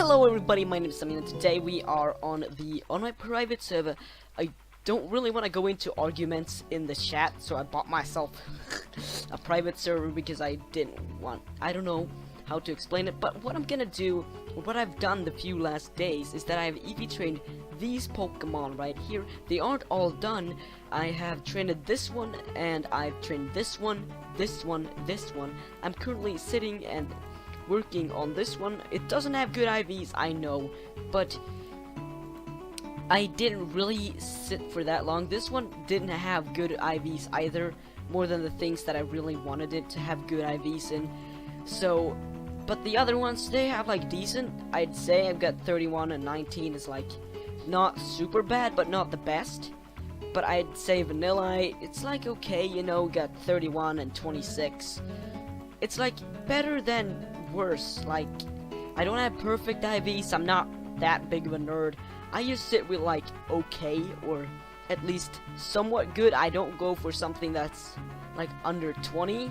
Hello everybody, my name is Samir and today we are on my private server. I don't really want to go into arguments in the chat, so I bought myself a private server because I don't know how to explain it, but what I'm gonna do, or what I've done the few last days, is that I have EV trained these Pokemon right here. They aren't all done. I have trained this one, and I've trained this one, this one, this one. I'm currently sitting and working on this one. It doesn't have good IVs, I know, but I didn't really sit for that long. This one didn't have good IVs either, more than the things that I really wanted it to have good IVs in. So, but the other ones, they have like decent. I'd say I've got 31 and 19 is like not super bad, but not the best. But I'd say Vanilla, it's like okay, you know, got 31 and 26. It's like better than worse. Like, I don't have perfect IVs, I'm not that big of a nerd. I just sit with like okay, or at least somewhat good. I don't go for something that's like under 20.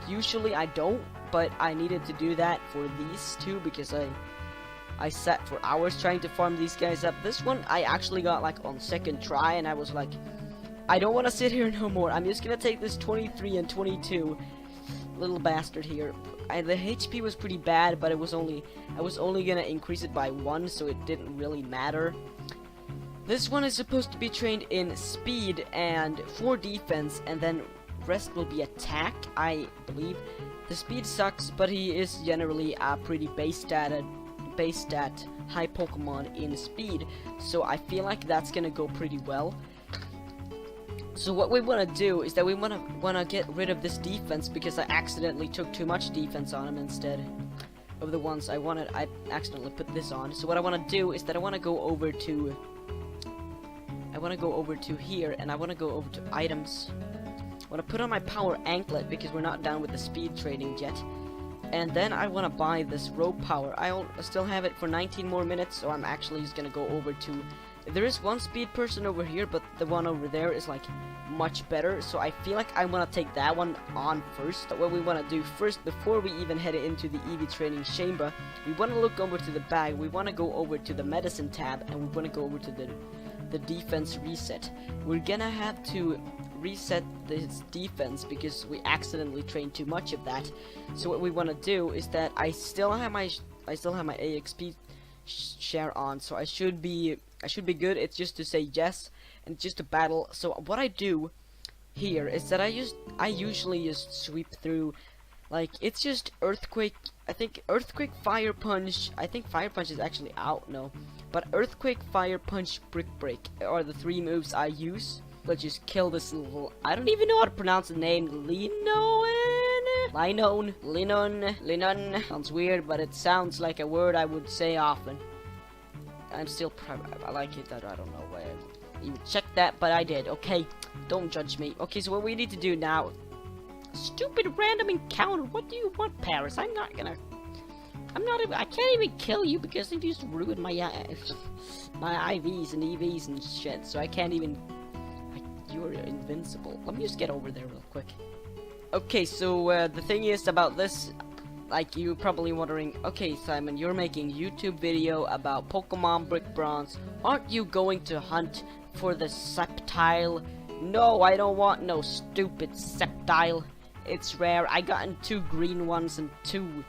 Usually I don't, but I needed to do that for these two because I sat for hours trying to farm these guys up. This one I actually got like on second try, and I was like, I don't want to sit here no more. I'm just gonna take this 23 and 22 little bastard here. The HP was pretty bad, but I was only gonna increase it by 1, so it didn't really matter. This one is supposed to be trained in speed and 4 defense, and then rest will be attack, I believe. The speed sucks, but he is generally a pretty base stat high Pokemon in speed, so I feel like that's gonna go pretty well. So what we want to do is that we want to get rid of this defense, because I accidentally took too much defense on him instead of the ones I wanted. I accidentally put this on. So what I want to do is that I want to go over to here, and I want to go over to items. I want to put on my power anklet because we're not done with the speed training yet. And then I want to buy this rope power. I still have it for 19 more minutes, so I'm actually just gonna go over to. There is one speed person over here, but the one over there is like much better, so I feel like I want to take that one on first. What we want to do first, before we even head into the EV training chamber, we want to look over to the bag. We want to go over to the medicine tab, and we want to go over to the defense reset. We're gonna have to reset this defense because we accidentally trained too much of that. So what we want to do is that I still have my AXP share on, so I should be good. It's just to say yes and just to battle. So what I do here is that I usually just sweep through, like, it's just earthquake. I think earthquake, fire punch. I think fire punch is actually out, no, but earthquake, fire punch, brick break are the 3 moves I use. Let's just kill this little, I don't even know how to pronounce the name. Linon. Sounds weird, but it sounds like a word I would say often. I'm still I like it. I don't know where you checked that, but I did. Okay, don't judge me. Okay, so what we need to do now. Stupid random encounter. What do you want, Paris? I can't even kill you because you just ruined my IVs and EVs and shit. So I can't even. You're invincible. Let me just get over there real quick. Okay, so the thing is about this, like, you're probably wondering, okay, Simon, you're making YouTube video about Pokemon Brick Bronze. Aren't you going to hunt for the Sceptile? No, I don't want no stupid Sceptile. It's rare. I gotten 2 green ones and 2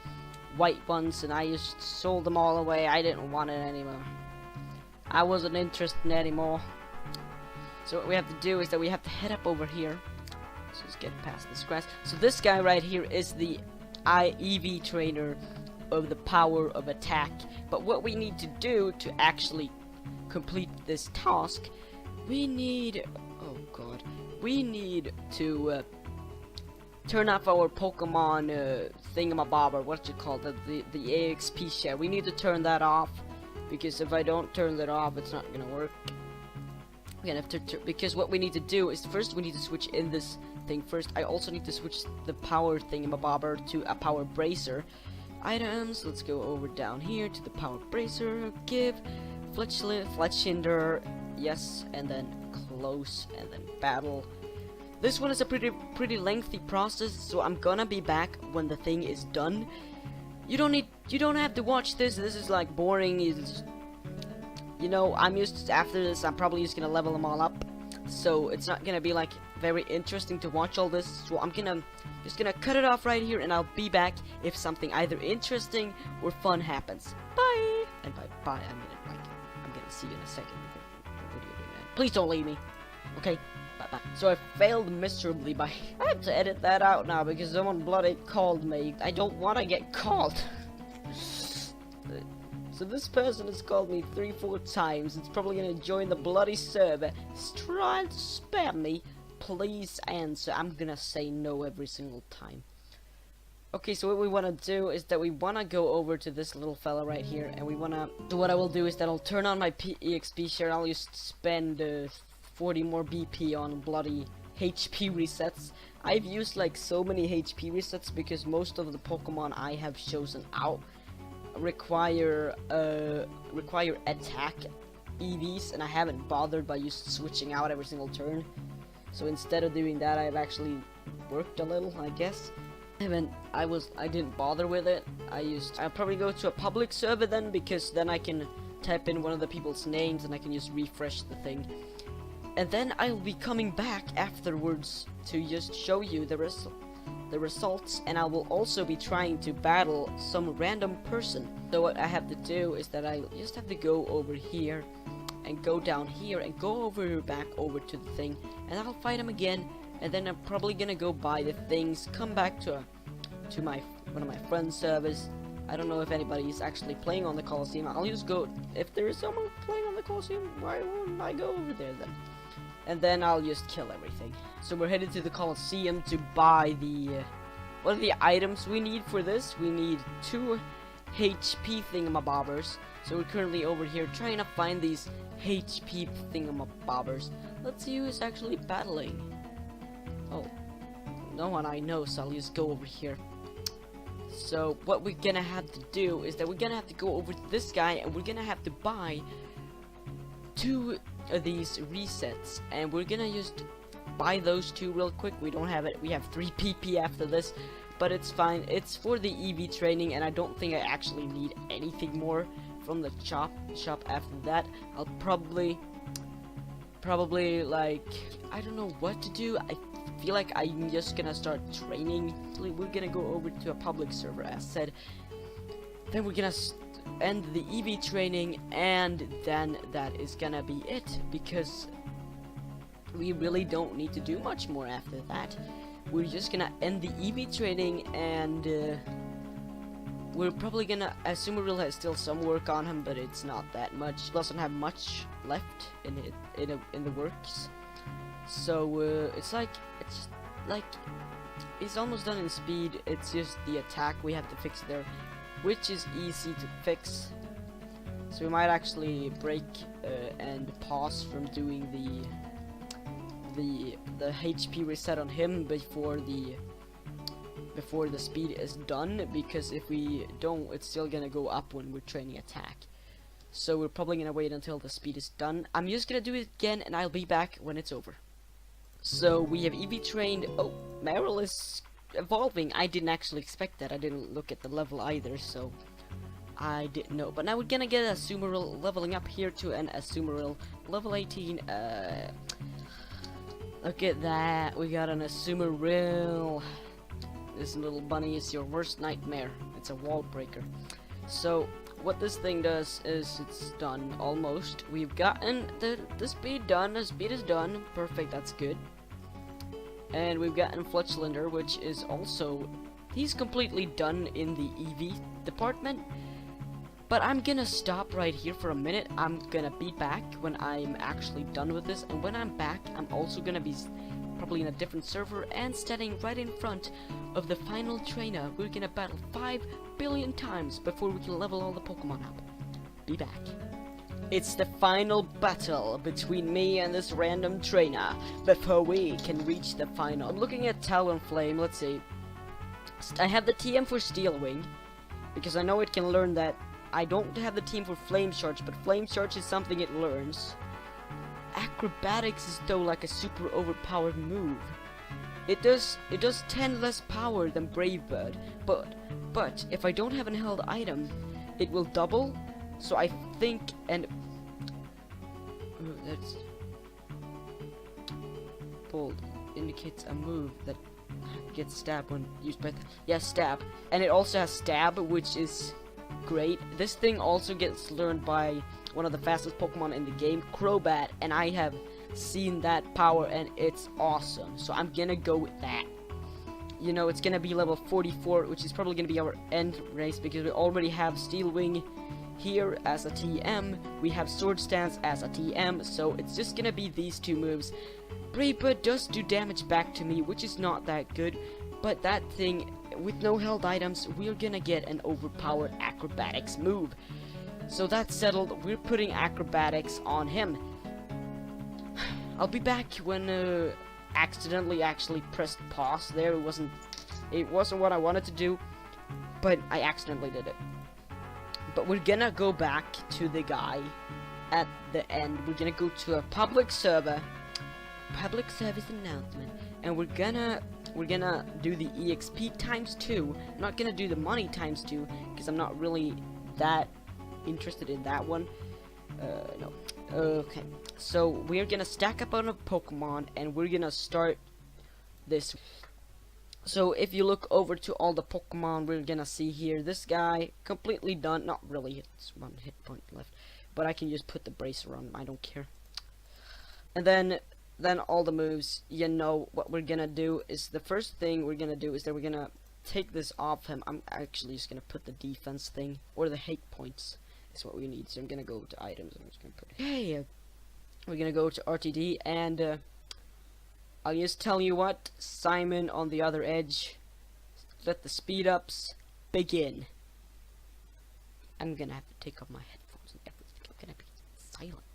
white ones, and I just sold them all away. I didn't want it anymore. I wasn't interested anymore. So what we have to do is that we have to head up over here. So let's get past this grass. So this guy right here is the EV trainer of the power of attack. But what we need to do to actually complete this task, we need, oh god, we need to turn off our Pokemon thingamabobber, what you call it, the AXP share. We need to turn that off, because if I don't turn that off, it's not gonna work. We're gonna have to because what we need to do is first we need to switch in this thing first. I also need to switch the power thingamabobber to a power bracer. Items, let's go over down here to the power bracer, give Fletchinder, yes, and then close, and then battle. This one is a pretty lengthy process, so I'm gonna be back when the thing is done. You don't need You don't have to watch this. This is like boring. It's, you know, I'm used to, after this, I'm probably just gonna level them all up. So it's not gonna be like very interesting to watch all this. So I'm just gonna cut it off right here, and I'll be back if something either interesting or fun happens. Bye. And by bye, I mean like I'm gonna see you in a second. What are you doing, man? Please don't leave me. Okay. Bye. So I failed miserably by. I have to edit that out now because someone bloody called me. I don't want to get called. So this person has called me 3-4 times. It's probably gonna join the bloody server. It's trying to spam me. Please answer. I'm gonna say no every single time. Okay, so what we want to do is that we want to go over to this little fella right here, and we want to. So what I will do is that I'll turn on my EXP share. I'll just spend 40 more BP on bloody HP resets. I've used like so many HP resets because most of the Pokemon I have chosen out require attack EVs, and I haven't bothered by just switching out every single turn. So instead of doing that, I've actually worked a little, I guess. I didn't bother with it. I'll probably go to a public server then, because then I can type in one of the people's names and I can just refresh the thing. And then I'll be coming back afterwards to just show you the results, and I will also be trying to battle some random person. So what I have to do is that I just have to go over here and go down here and go over back over to the thing, and I'll fight him again, and then I'm probably gonna go buy the things, come back to one of my friends' servers. I don't know if anybody is actually playing on the Coliseum. I'll just go, if there is someone playing on the Coliseum, why wouldn't I go over there then? And then I'll just kill everything. So we're headed to the Coliseum to buy the what are the items we need for this? We need 2 HP thingamabobbers. So we're currently over here trying to find these HP thingamabobbers. Let's see who is actually battling. Oh, no one I know, so I'll just go over here. So what we're gonna have to do is that we're gonna have to go over to this guy, and we're gonna have to buy 2 of these resets, and we're gonna just buy those 2 real quick. We don't have it. We have 3 PP after this, but it's fine. It's for the EV training, and I don't think I actually need anything more from the shop after that. I'll probably like, I don't know what to do. I feel like I'm just gonna start training. We're gonna go over to a public server, as said. Then we're gonna end the EV training, and then that is gonna be it, because we really don't need to do much more after that. We're just gonna end the EV training, and we're probably gonna assume we'll have still some work on him, but it's not that much. Doesn't have much left in the works. So it's like he's almost done in speed. It's just the attack we have to fix there, which is easy to fix. So we might actually break and pause from doing the HP reset on him before the speed is done, because if we don't, it's still gonna go up when we're training attack. So we're probably gonna wait until the speed is done. I'm just gonna do it again, and I'll be back when it's over. So we have EV trained. Oh, Meryl is evolving. I didn't actually expect that. I didn't look at the level either, so I didn't know. But now we're gonna get a Sumeril leveling up here to an Azumarill level 18. Look at that. We got an Azumarill. This little bunny is your worst nightmare. It's a wall breaker. So what this thing does is it's done almost. We've gotten the speed done. The speed is done. Perfect. That's good. And we've gotten Fletchlander, which is also, he's completely done in the EV department. But I'm gonna stop right here for a minute. I'm gonna be back when I'm actually done with this, and when I'm back, I'm also gonna be probably in a different server and standing right in front of the final trainer. We're gonna battle 5 billion times before we can level all the Pokemon up. Be back. It's the final battle between me and this random trainer before we can reach the final. I'm looking at Talonflame. Let's see. I have the TM for Steel Wing, because I know it can learn that. I don't have the team for Flame Charge, but Flame Charge is something it learns. Acrobatics is though like a super overpowered move. It does 10 less power than Brave Bird, but But if I don't have an held item, it will double. So I think, and that's bold indicates a move that gets stabbed when used by stab. And it also has stab, which is great. This thing also gets learned by one of the fastest Pokemon in the game, Crobat, and I have seen that power and it's awesome. So I'm gonna go with that. You know, it's gonna be level 44, which is probably gonna be our end race because we already have Steel Wing here as a TM, we have Sword Stance as a TM, so it's just gonna be these two moves. Brave Bird does do damage back to me, which is not that good, but that thing, with no held items, we're gonna get an overpowered acrobatics move. So that's settled, we're putting acrobatics on him. I'll be back when accidentally actually pressed pause there. It wasn't what I wanted to do, but I accidentally did it. But we're gonna go back to the guy at the end. We're gonna go to a public service announcement, and we're gonna do the EXP ×2. I'm not gonna do the money ×2 because I'm not really that interested in that one. No. Okay. So we're gonna stack up on a Pokemon, and we're gonna start this. So if you look over to all the Pokemon, we're gonna see here this guy completely done. Not really, it's 1 hit point left, but I can just put the bracer on him. I don't care. And then all the moves. You know what we're gonna do is the first thing we're gonna do is that we're gonna take this off him. I'm actually just gonna put the defense thing or the hate points is what we need. So I'm gonna go to items. I'm just gonna put hey. We're gonna go to RTD and. I'll just tell you what, Simon on the other edge, let the speed ups begin. I'm gonna have to take off my headphones and everything. I'm gonna be silent.